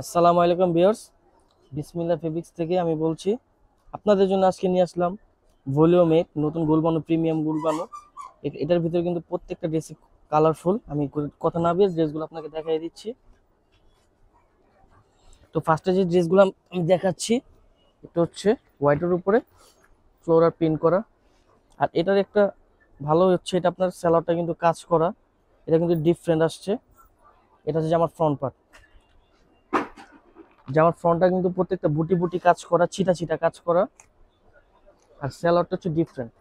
আসসালামু আলাইকুম ভিউয়ার্স, বিসমিল্লাহ ফেব্রিক্স থেকে আমি বলছি। আপনাদের জন্য আজকে নিয়ে আসলাম ভলিউম 8 নতুন গুলবানো প্রিমিয়াম গুলবানো। এটার ভিতরে কিন্তু প্রত্যেকটা ড্রেস কালারফুল। আমি কথা না বের ড্রেসগুলো আপনাকে দেখাই দিচ্ছি। তো ফার্স্টে যে ড্রেসগুলো আমি দেখাচ্ছি, এটা হচ্ছে হোয়াইটের উপরে ফ্লোরাল প্রিন্ট করা। আর এটার একটা ভালো হচ্ছে, এটা আপনার স্যালোয়ারটা কিন্তু কাজ করা, এটা কিন্তু ডিফারেন্ট আসছে। এটা হচ্ছে আমার ফ্রন্ট পার্ট, জামার ফ্রন্টটা কিন্তু প্রত্যেকটা বুটি বুটি কাজ করা, ছিটা ছিটা কাজ করা। আর স্যালোয়ারটা হচ্ছে ডিফারেন্ট,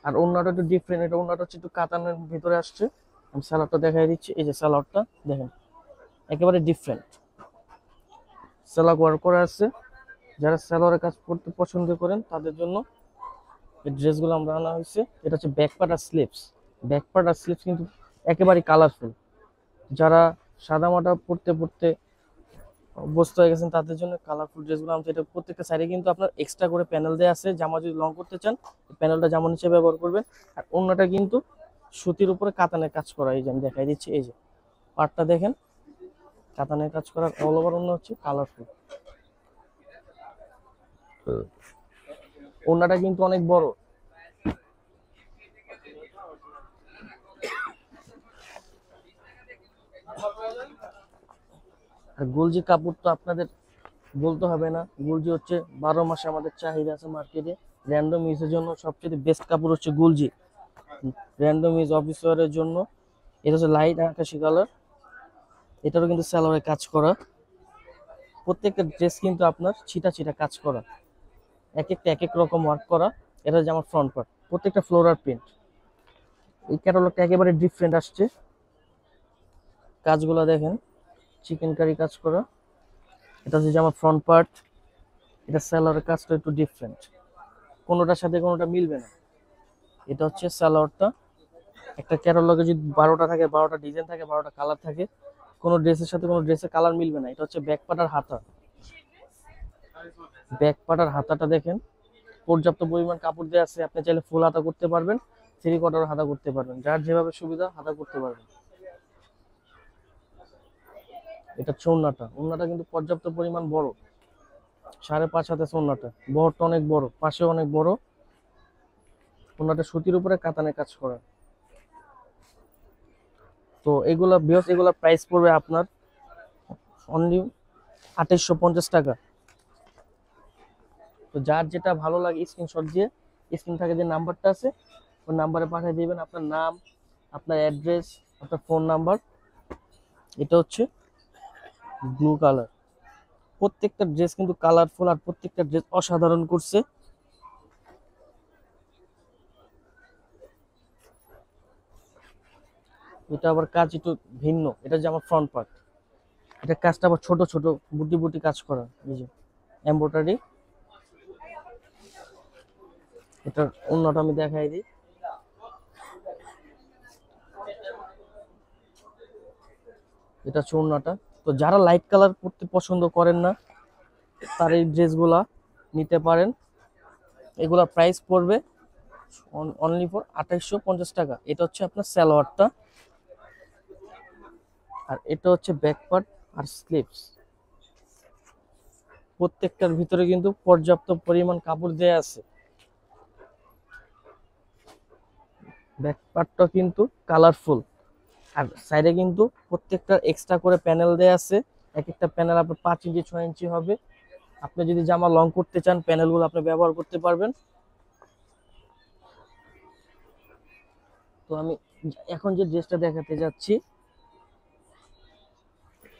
আর ওড়নাটা একটু ডিফারেন্ট। এটা ওড়নাটা হচ্ছে একটু কাতানের ভিতরে আসছে। আমি স্যালোয়ারটা দেখাই দিচ্ছি। এই যে স্যালোয়ারটা দেখেন, একেবারে ডিফারেন্ট স্যালোয়ার ওয়ার্ক করা আছে। যারা স্যালোয়ারের কাজ করতে পছন্দ করেন তাদের জন্য এই ড্রেসগুলো আমরা আনা হয়েছে। এটা হচ্ছে ব্যাক পার্ট আর স্লিভস। ব্যাক পার্ট আর স্লিভস কিন্তু একেবারে কালারফুল। যারা সাদা মাটা পড়তে পড়তে অভ্যস্ত হয়ে গেছেন তাদের জন্য কালারফুল ড্রেসগুলো আনছে। এটা প্রত্যেকটা সাইডে কিন্তু আপনার এক্সট্রা করে প্যানেল দেওয়া আছে। জামা যদি লং করতে চান, প্যানেলটা জামা নিচে ব্যবহার করবেন। আর অন্যটা কিন্তু সুতির উপরে কাতানের কাজ করা। এই যে আমি দেখাই দিচ্ছি, এই যে পাটটা দেখেন, কাতানের কাজ করা। অল ওভার অন্য হচ্ছে কালারফুল। ওড়নাটা কিন্তু অনেক বড়। আর গুলজি কাপড় তো আপনাদের বলতে হবে না। গুলজি হচ্ছে 12 মাসে আমাদের চাহিদা আছে মার্কেটে। র্যান্ডম ইউজের জন্য সবচেয়ে বেস্ট কাপড় হচ্ছে গুলজি। র্যান্ডম ইউজ অফিস ওয়ারের জন্য এটা হচ্ছে লাইট আকাশি কালার। এটারও কিন্তু সালোয়ারে কাজ করা। প্রত্যেকটা ড্রেস কিন্তু আপনার ছিটা ছিটা কাজ করা, এক একটা এক এক রকম ওয়ার্ক করা। এটা হচ্ছে আমার ফ্রন্ট পার্ট, প্রত্যেকটা ফ্লোরাল প্রিন্ট। এই ক্যাটালগটা একেবারে ডিফারেন্ট আসছে। কাজগুলো দেখেন, চিকেন কারি কাজ করা। এটা হচ্ছে আমার ফ্রন্ট পার্ট। এটা সালোয়ারের কাজটা একটু ডিফারেন্ট, কোনোটার সাথে কোনোটা মিলবে না। এটা হচ্ছে সালোয়ারটা। একটা ক্যাটালগে যদি 12টা থাকে, 12টা ডিজাইন থাকে, 12টা কালার থাকে, কোনো ড্রেসের সাথে কোনো ড্রেসের কালার মিলবে না। এটা হচ্ছে ব্যাক পার্ট আর হাতা। ব্যাক পার্ট আর হাতাটা দেখেন, পর্যাপ্ত পরিমাণ কাপড় দেওয়া আছে। আপনি চাইলে ফুল হাতা করতে পারবেন, থ্রি কোয়ার্টার হাতা করতে পারবেন, যার যেভাবে সুবিধা হাতা করতে পারবেন। এটা হচ্ছে ওড়নাটা। ওড়নাটা কিন্তু পর্যাপ্ত পরিমাণ বড়, 5.5 হাতে ওড়নাটা। বহরটা অনেক বড়, পাশে অনেক বড়। ওড়নাটা সুতির উপরে কাতানে কাজ করা। তো এগুলা বিয়স, এগুলা প্রাইস পড়বে আপনার অনলি 2850 টাকা। তো যার যেটা ভালো লাগে স্ক্রিনশট দিয়ে, স্ক্রিন থাকে যে নাম্বারটা আছে, ওই নাম্বারে পাঠিয়ে দিবেন আপনার নাম, আপনার অ্যাড্রেস, আপনার ফোন নাম্বার। এটা হচ্ছে ব্লু কালার। প্রত্যেকটা ড্রেস কিন্তু কালারফুল, আর প্রত্যেকটা ড্রেস অসাধারণ করছে। এটা আবার কাজ একটু ভিন্ন। এটা যে আমার ফ্রন্ট পার্ট, এটা কাজটা আবার ছোট ছোট বুটি বুটি কাজ করা। এই যে এমব্রয়ডারি। এটার অন্যটা আমি দেখাই দিই। এটা হচ্ছে ওড়নাটা। তো যারা লাইট কালার পরতে পছন্দ করেন না, তার এই ড্রেসগুলা নিতে পারেন। এগুলা প্রাইস পড়বে অনলি ফর 2850 টাকা। এটা হচ্ছে আপনার সালোয়ারটা, আর এটা হচ্ছে ব্যাক পার্ট আর স্লিভস। প্রত্যেকটার ভিতরে কিন্তু পর্যাপ্ত পরিমাণ কাপড় দেয়া আছে। ব্যাক পার্টটা কিন্তু কালারফুল, আর সাইডে কিন্তু প্রত্যেকটা এক্সট্রা করে প্যানেল দেয়া আছে। এক একটা প্যানেল আপনার 5 ইঞ্চি 6 ইঞ্চি হবে। আপনি যদি জামা লং করতে চান, প্যানেলগুলো আপনি ব্যবহার করতে পারবেন। তো আমি এখন যে ড্রেসটা দেখাতে যাচ্ছি,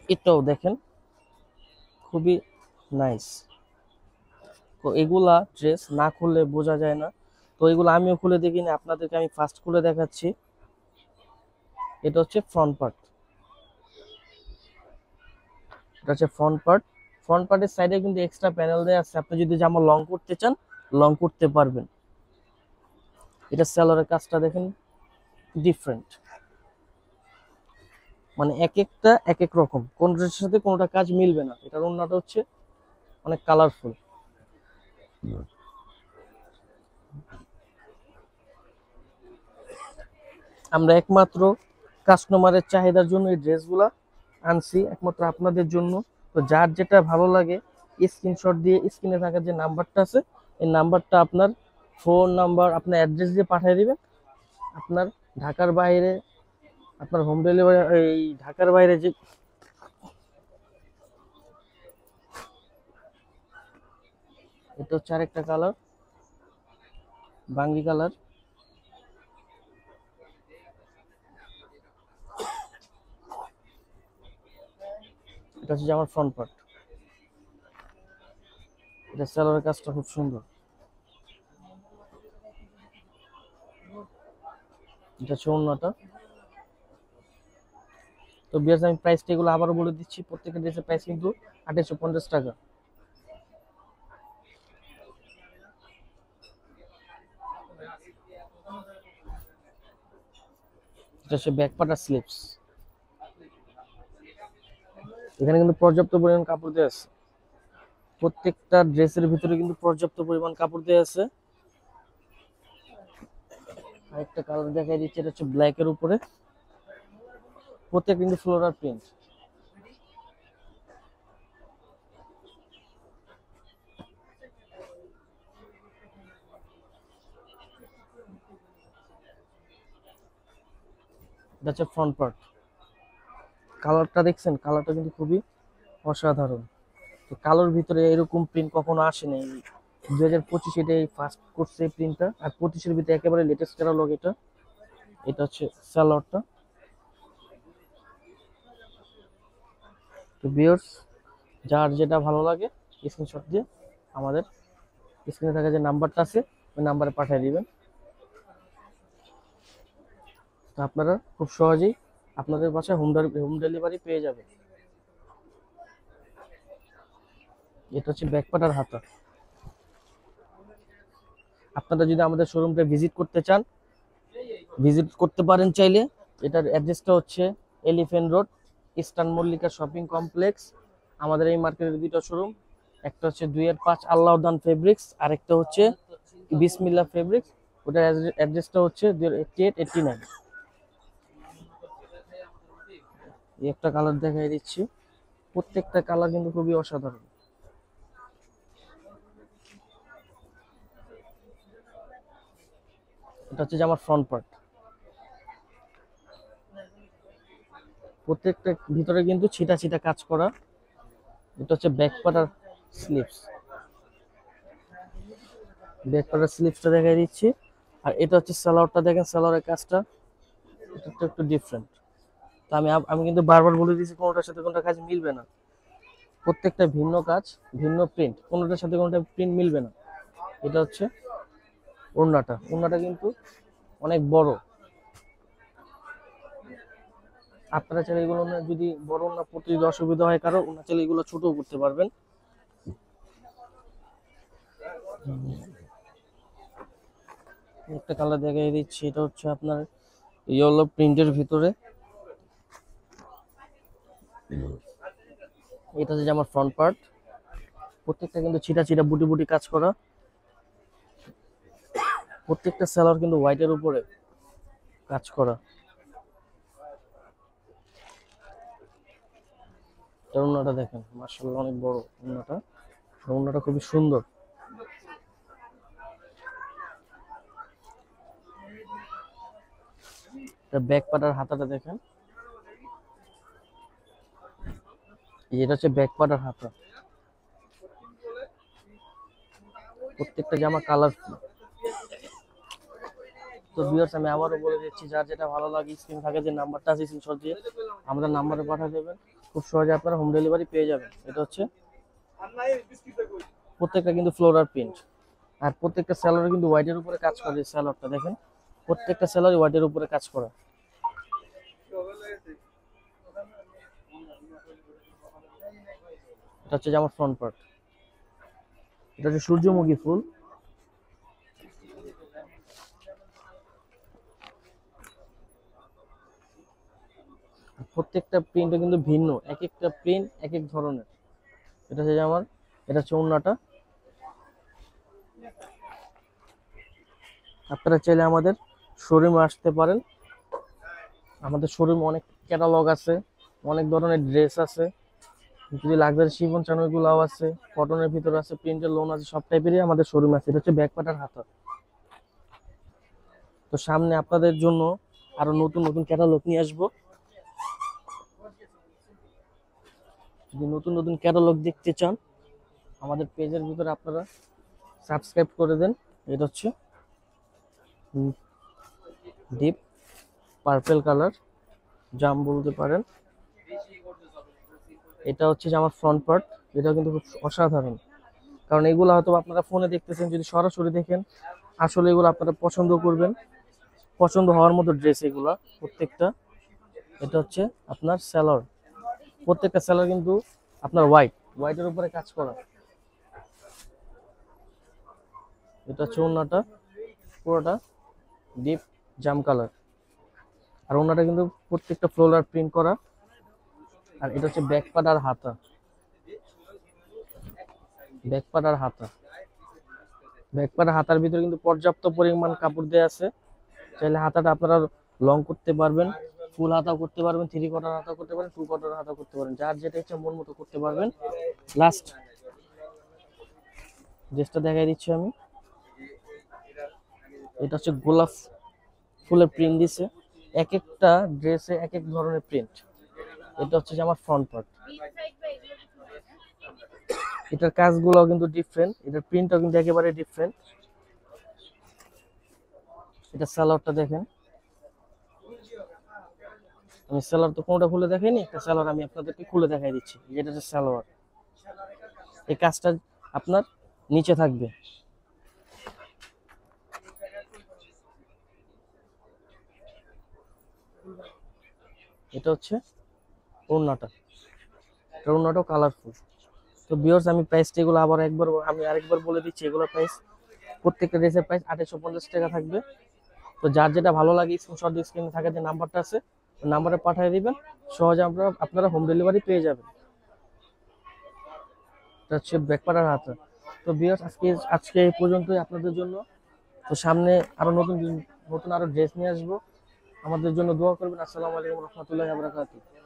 এটাও দেখেন, খুবই নাইস। তো এগুলা ড্রেস না খুললে বোঝা যায় না। তো এগুলো আমিও খুলে দেখিনি, আপনাদেরকে আমি ফার্স্ট খুলে দেখাচ্ছি। এটা হচ্ছে ফ্রন্ট পার্ট। এটা হচ্ছে ফ্রন্ট পার্ট। ফ্রন্ট পার্টের সাইডে কিন্তু এক্সট্রা প্যানেল দেওয়া আছে। আপনি যদি জামা লং করতে চান, লং করতে পারবেন। এটা সেলরের কাজটা দেখেন, ডিফারেন্ট। মানে এক একটা এক এক রকম, কোন ড্রেসের সাথে কোনটা কাজ মিলবে না। এটার অন্যটা হচ্ছে অনেক কালারফুল। আমরা একমাত্র কাস্টমারের চাহিদার জন্য এই ড্রেসগুলা আনছি একমাত্র আপনাদের জন্য। তো যার যেটা ভালো লাগে স্ক্রিনশট দিয়ে স্ক্রিনে থাকা যে নাম্বারটা আছে এই নাম্বারটা আপনার ফোন নাম্বার আপনার অ্যাড্রেস দিয়ে পাঠিয়ে দিবেন। আপনার ঢাকার বাইরে আপনার হোম ডেলিভারি এই ঢাকার বাইরে যে এটা হচ্ছে আরেকটা কালার বাঙ্গি কালার। এটা হচ্ছে আমার ফ্রন্ট পার্ট। এটা সেলোয়ারের কাজটা খুব সুন্দর। এটা হচ্ছে ওড়নাটা। তো বিয়ার্স আমি প্রাইসটা এগুলো আবারও বলে দিচ্ছি, প্রত্যেকটা ড্রেসের প্রাইস কিন্তু 2850 টাকা। এটা হচ্ছে ব্যাক পার্ট আর স্লিপস। এখানে কিন্তু পর্যাপ্ত পরিমাণ কাপড় দেওয়া আছে, প্রত্যেকটা ড্রেসের ভিতরে কিন্তু পর্যাপ্ত পরিমাণ কাপড় দেওয়া আছে। আরেকটা কালার দেখাই দিচ্ছে, এটা হচ্ছে ব্ল্যাক এর উপরে, প্রত্যেক কিন্তু ফ্লোরাল প্রিন্ট। এটা হচ্ছে ফ্রন্ট পার্ট। কালারটা দেখছেন, কালারটা কিন্তু খুবই অসাধারণ। তো কালোর ভিতরে এরকম প্রিন্ট কখনো আসেনি, 2025 এটাই ফার্স্ট করছে এই প্রিন্টটা। আর 25-এর ভিতরে একেবারে লেটেস্ট ক্যাটালগ এটা। এটা হচ্ছে সালোয়ারটা। তো ভিউয়ার্স যার যেটা ভালো লাগে স্ক্রিনশট দিয়ে আমাদের স্ক্রিনে থাকা যে নাম্বারটা আছে ওই নাম্বারে পাঠিয়ে দিবেন। তো আপনারা খুব সহজেই আপনাদের বাসায় হোম ডেলিভারি পেয়ে যাবে। এটা হচ্ছে ব্যাক পার্ট আর হাতা। আপনারা যদি আমাদের শোরুমটা ভিজিট করতে চান ভিজিট করতে পারেন চাইলে। এটার অ্যাড্রেসটা হচ্ছে elephant road, eastern Mallika shopping complex. আমাদের এই মার্কেটের দুটো শোরুম, একটা হচ্ছে 2-5 আল্লাহদান ফেব্রিক্স, আরেকটা হচ্ছে বিসমিল্লাহ ফেব্রিক্স। ওটার অ্যাড্রেসটা হচ্ছে 8889। এই একটা কালার দেখাই দিচ্ছি, প্রত্যেকটা কালার কিন্তু খুবই অসাধারণ। এটা হচ্ছে যে আমার ফ্রন্ট পার্ট, প্রত্যেকটা ভিতরে কিন্তু ছিটা ছিটা কাজ করা। এটা হচ্ছে ব্যাক পার্ট আর স্লিভস। ব্যাক পার্ট আর স্লিভসটা দেখাই দিচ্ছি। আর এটা হচ্ছে সালোয়ারটা, দেখেন সালোয়ারের কাজটা এটা একটু ডিফারেন্ট। তো আমি কিন্তু বারবার বলে দিয়েছি কোনোটার সাথে কোনোটা কাজ মিলবে না, প্রত্যেকটা ভিন্ন কাজ ভিন্ন প্রিন্ট, কোনোটার সাথে কোনোটা প্রিন্ট মিলবে না। এটা হচ্ছে ওড়নাটা, ওড়নাটা কিন্তু অনেক বড়। আপনারা চাইলে এগুলো যদি বড় ওড়না পড়তে যদি অসুবিধা হয় কারো, ওড়না চাইলে এগুলো ছোট করতে পারবেন। একটা কালার দেখাই দিচ্ছি, এটা হচ্ছে আপনার ইয়েলো প্রিন্টের ভিতরে। এটা হচ্ছে আমার ফ্রন্ট পার্ট, প্রত্যেকটা কিন্তু ছিটা ছিটা বুটি বুটি কাজ করা। প্রত্যেকটা সেলার কিন্তু হোয়াইটের উপরে কাজ করা। ওড়নাটা দেখেন মাশাআল্লাহ অনেক বড় ওড়নাটা, ওড়নাটা খুবই সুন্দর। এটা ব্যাক পার্ট আর হাতাটা দেখেন, এটা হচ্ছে ব্যাক পার্ট আর হাতা। প্রত্যেকটা জামা কালারফুল। তো ভিউয়ার্স আমি আবারও বলে দিচ্ছি, যার যেটা ভালো লাগে স্ক্রিন থাকে যে নাম্বারটা আছে স্ক্রিনশট দিয়ে আমাদের নাম্বারে পাঠিয়ে দেবেন, খুব সহজে আপনারা হোম ডেলিভারি পেয়ে যাবেন। এটা হচ্ছে প্রত্যেকটা কিন্তু ফ্লোরাল প্রিন্ট। আর প্রত্যেকটা সেলারে কিন্তু হোয়াইটের উপরে কাজ করে। সেলারটা দেখেন, প্রত্যেকটা সেলারে হোয়াইটের উপরে কাজ করা। এটা হচ্ছে যে আমার ফ্রন্ট পার্ট। এটা হচ্ছে সূর্যমুখী ফুল। প্রত্যেকটা প্রিন্টও কিন্তু ভিন্ন, এক একটা প্রিন্ট এক এক ধরনের। এটা হচ্ছে যে আমার, এটা হচ্ছে ওড়নাটা। আপনারা চাইলে আমাদের শোরুমে আসতে পারেন, আমাদের শোরুমে অনেক ক্যাটালগ আছে, অনেক ধরনের ড্রেস আছে, যদি লাক্সারি শিফন চান ওইগুলাও আছে, কটনের ভিতরে আছে, প্রিন্টের লোন আছে, সব টাইপেরই আমাদের শোরুম আছে। এটা হচ্ছে ব্যাক পাটার হাতা। তো সামনে আপনাদের জন্য আরো নতুন নতুন ক্যাটালগ নিয়ে আসবো। যদি নতুন নতুন ক্যাটালগ দেখতে চান আমাদের পেজের ভিতরে আপনারা সাবস্ক্রাইব করে দেন। এটা হচ্ছে ডিপ পার্পল কালার, জাম বলতে পারেন। এটা হচ্ছে যে আমার ফ্রন্ট পার্ট, এটা কিন্তু খুব অসাধারণ। কারণ এগুলো হয়তো আপনারা ফোনে দেখতেছেন, যদি সরাসরি দেখেন আসলে এগুলো আপনারা পছন্দ করবেন, পছন্দ হওয়ার মতো ড্রেস এগুলা প্রত্যেকটা। এটা হচ্ছে আপনার সেলর, প্রত্যেকটা সেলর কিন্তু আপনার হোয়াইটের উপরে কাজ করা। এটা হচ্ছে ওড়নাটা, পুরোটা ডিপ জাম কালার, আর ওড়নাটা কিন্তু প্রত্যেকটা ফ্লোরাল প্রিন্ট করা। আর এটা হচ্ছে ব্যাক পার্ট আর হাতা, ব্যাক পার্ট আর হাতা। ব্যাক পার্ট হাতার ভিতরে কিন্তু পর্যাপ্ত পরিমাণ কাপড় দেওয়া আছে। চাইলে হাতাটা আপনারা লং করতে পারবেন, ফুল হাতাও করতে পারবেন, 3/4 হাতাও করতে পারেন, 2/4 হাতাও করতে পারেন, যার যেটা ইচ্ছা মন মতো করতে পারবেন। লাস্ট ড্রেসটা দেখাই দিচ্ছি আমি। এটা হচ্ছে গোলাপ ফুলের প্রিন্ট দিছে, এক একটা ড্রেসে এক এক ধরনের প্রিন্ট। এটা হচ্ছে যে আমার ফ্রন্ট পার্ট, এটার কাজগুলো কিন্তু ডিফারেন্ট, এটার প্রিন্টটাও কিন্তু একেবারে ডিফারেন্ট। এটা সালোয়ারটা দেখেন, আমি সালোয়ার তো কোনটা খুলে দেখাইনি, একটা সালোয়ার আমি আপনাদেরকে খুলে দেখাই দিচ্ছি। যেটা হচ্ছে সালোয়ার, এই কাজটা আপনার নিচে থাকবে। এটা হচ্ছে ওড়নাটা, এটা ওড়নাটাও কালারফুল। তো ভিউয়ার্স আমি প্রাইসটা এগুলো আমি আরেকবার বলে দিচ্ছি। এগুলো প্রাইস, প্রত্যেকটা ড্রেসের প্রাইস 2850 টাকা থাকবে। তো যার যেটা ভালো লাগে স্ক্রিনশট দিয়ে স্ক্রিনে থাকা যে নাম্বারটা আছে ওই নাম্বারে পাঠিয়ে দিবেন, সহজে আপনারা হোম ডেলিভারি পেয়ে যাবেন। এটা হচ্ছে ব্যাকপাড়ার হাতা। তো ভিউয়ার্স আজকে এই পর্যন্তই আপনাদের জন্য। তো সামনে আরো নতুন নতুন আরো ড্রেস নিয়ে আসবো, আমাদের জন্য দোয়া করবেন। আসসালামু আলাইকুম রহমতুল্লাহি ওয়া বারাকাতুহু।